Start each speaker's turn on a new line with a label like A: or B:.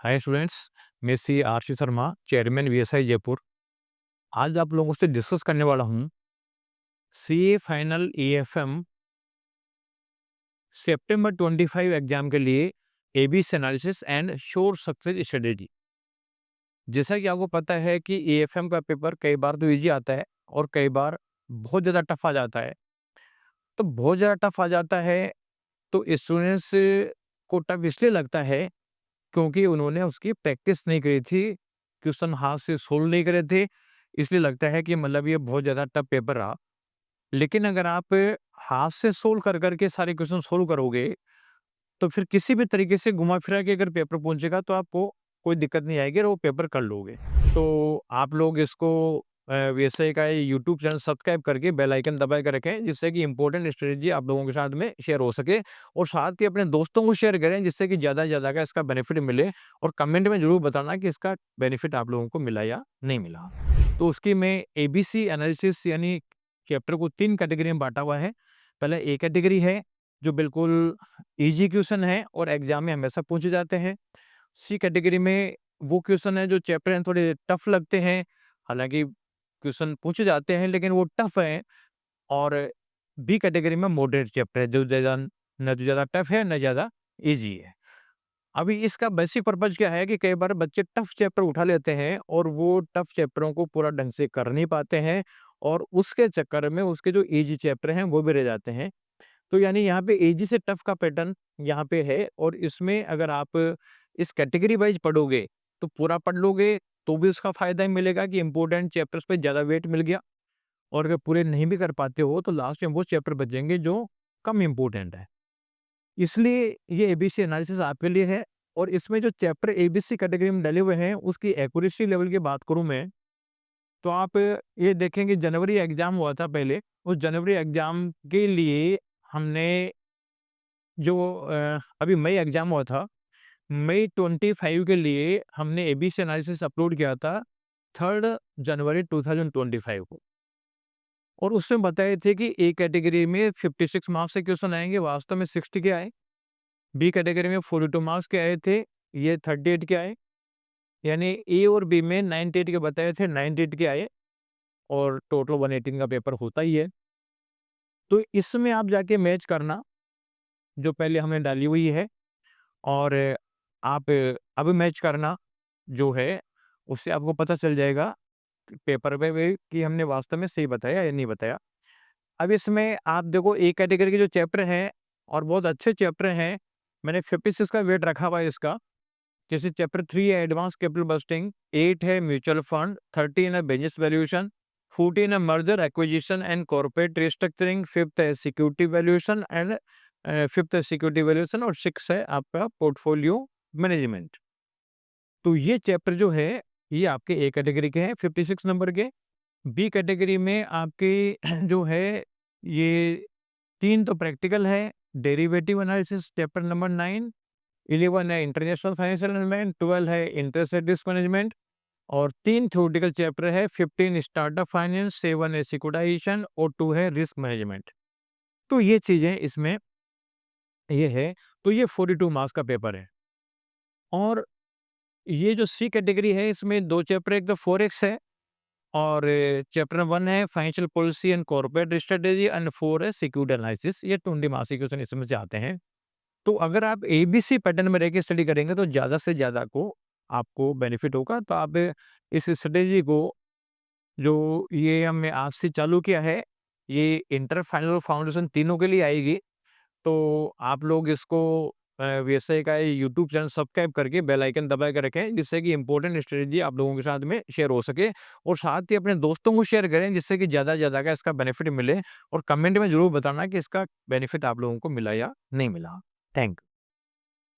A: हाय students, मैं C R C Sharma, chairman VSI Jaipur. आज आप लोगों से डिस्कस करने वाला हूँ सीए फाइनल ईएफएम सितंबर 25 एग्जाम के लिए ABC analysis and sure success strategy. जैसा कि आपको पता है कि ईएफएम का पेपर कई बार तो इजी आता है और कई बार बहुत ज़्यादा टफ आ जाता है। तो बहुत ज़्यादा टफ आ जाता है तो स्टूडेंट्स को टफ इसलिए लगता है क्योंकि उन्होंने उसकी प्रैक्टिस नहीं करी थी, क्वेश्चन हाथ से सोल्व नहीं करे थे, इसलिए लगता है कि मतलब ये बहुत ज़्यादा टफ पेपर रहा। लेकिन अगर आप हाथ से सोल्व कर के सारे क्वेश्चन सोल्व करोगे, तो फिर किसी भी तरीके से घुमा-फिरा के अगर पेपर पहुँचेगा तो आपको कोई दिक्कत नहीं आएगी और वो पेपर कर लोगे। तो आप लोग इसको वैसे का यूट्यूब चैनल सब्सक्राइब करके बेल आइकन दबा के रखें, जिससे कि इम्पोर्टेंट स्ट्रेटजी आप लोगों के साथ में शेयर हो सके और साथ ही अपने दोस्तों को शेयर करें, जिससे कि ज़्यादा से ज़्यादा का इसका बेनिफिट मिले और कमेंट में ज़रूर बताना कि इसका बेनिफिट आप लोगों को मिला या नहीं मिला। तो उसकी मैं एबीसी एनालिसिस यानी चैप्टर को 3 कैटेगरी में बाँटा हुआ है। पहले ए कैटेगरी है, जो बिल्कुल ईज़ी क्वेश्चन है और एग्ज़ाम में हमेशा पूछे जाते हैं। सी कैटेगरी में वो क्वेश्चन है जो चैप्टर हैं थोड़े टफ लगते हैं, हालाँकि क्वेश्चन पूछे जाते हैं लेकिन वो टफ हैं। और बी कैटेगरी में मॉडरेट चैप्टर है, जो ज़्यादा ना तो ज़्यादा टफ है, ना ज़्यादा ईज़ी है। अभी इसका बेसिक पर्पज़ क्या है कि कई बार बच्चे टफ चैप्टर उठा लेते हैं और वो टफ चैप्टरों को पूरा ढंग से कर नहीं पाते हैं और उसके चक्कर में उसके जो ईज़ी चैप्टर हैं वो भी रह जाते हैं। तो यानी यहाँ पे ईज़ी से टफ का पैटर्न यहाँ पे है और इसमें अगर आप इस कैटेगरी वाइज़ पढ़ोगे, तो पूरा पढ़ लोगे, तो भी उसका फ़ायदा ही मिलेगा कि इम्पोर्टेंट चैप्टर्स पे ज़्यादा वेट मिल गया। और अगर पूरे नहीं भी कर पाते हो, तो लास्ट में वो चैप्टर बचेंगे जो कम इम्पोर्टेंट है। इसलिए ये एबीसी एनालिसिस आपके लिए है और इसमें जो चैप्टर एबीसी कैटेगरी में डले हुए हैं, उसकी एक्यूरेसी लेवल की बात करूँ मैं, तो आप ये देखें कि जनवरी एग्ज़ाम हुआ था पहले, उस जनवरी एग्ज़ाम के लिए हमने जो अभी मई एग्ज़ाम हुआ था, मई 25 के लिए हमने एबीसी एनालिसिस अपलोड किया था 3 जनवरी 2025 को। और उसमें बताए थे कि ए कैटेगरी में 56 मार्क्स के क्वेश्चन आएँगे, वास्तव में 60 के आए। बी कैटेगरी में 42 मार्क्स के आए थे, ये 38 के आए। यानी ए और बी में 98 के बताए थे, 98 के आए और टोटल 118 का पेपर होता ही है। तो इसमें आप जाके मैच करना, जो पहले हमने डाली हुई है और आप अब मैच करना जो है, उससे आपको पता चल जाएगा कि पेपर पे भी कि हमने वास्तव में सही बताया या नहीं बताया। अब इसमें आप देखो ए कैटेगरी के जो चैप्टर हैं और बहुत अच्छे चैप्टर हैं, मैंने 56 का वेट रखा हुआ है इसका। जैसे चैप्टर 3 है एडवांस कैपिटल बस्टिंग, 8 है म्यूचुअल फंड, 13 है बिजनेस वैल्यूएशन, 14 है merger acquisition and corporate restructuring, 5th है सिक्योरिटी वैल्यूएशन एंड 5th है सिक्योरिटी वैल्यूएशन और 6 है आपका पोर्टफोलियो मैनेजमेंट। तो ये चैप्टर जो है, ये आपके ए कैटेगरी के हैं 56 नंबर के। बी कैटेगरी में आपके जो है ये 3 तो प्रैक्टिकल है, डेरिवेटिव एनालिसिस चैप्टर नंबर 9, 11 है इंटरनेशनल फाइनेंशियल मैनेजमेंट, 12 है इंटरेस्ट रेट रिस्क मैनेजमेंट और 3 थ्योरेटिकल चैप्टर है, 15 स्टार्टअप फाइनेंस, 7 है सिक्योरिटाइजेशन और 2 है रिस्क मैनेजमेंट। तो ये चीज़ें इसमें ये है, तो ये 42 मार्क्स का पेपर है। और ये जो सी कैटेगरी है, इसमें 2 चैप्टर, एक तो फॉरेक्स है और चैप्टर 1 है financial policy and corporate strategy and 4 है सिक्योरिटी एनालिसिस। ये 20 मार्क्स के क्वेश्चन इसमें से आते हैं। तो अगर आप एबीसी पैटर्न में रह के स्टडी करेंगे तो ज़्यादा से ज़्यादा को आपको बेनिफिट होगा। तो आप इस स्ट्रेटेजी को, जो ये हमने आज से चालू किया है, ये इंटर, फाइनल और फाउंडेशन तीनों के लिए आएगी। तो आप लोग इसको वैसे का यूट्यूब चैनल सब्सक्राइब करके बेल आइकन दबा के रखें, जिससे कि इम्पोर्टेंट स्ट्रेटजी आप लोगों के साथ में शेयर हो सके और साथ ही अपने दोस्तों को शेयर करें, जिससे कि ज़्यादा से ज़्यादा का इसका बेनिफिट मिले और कमेंट में ज़रूर बताना कि इसका बेनिफिट आप लोगों को मिला या नहीं मिला। Thank you.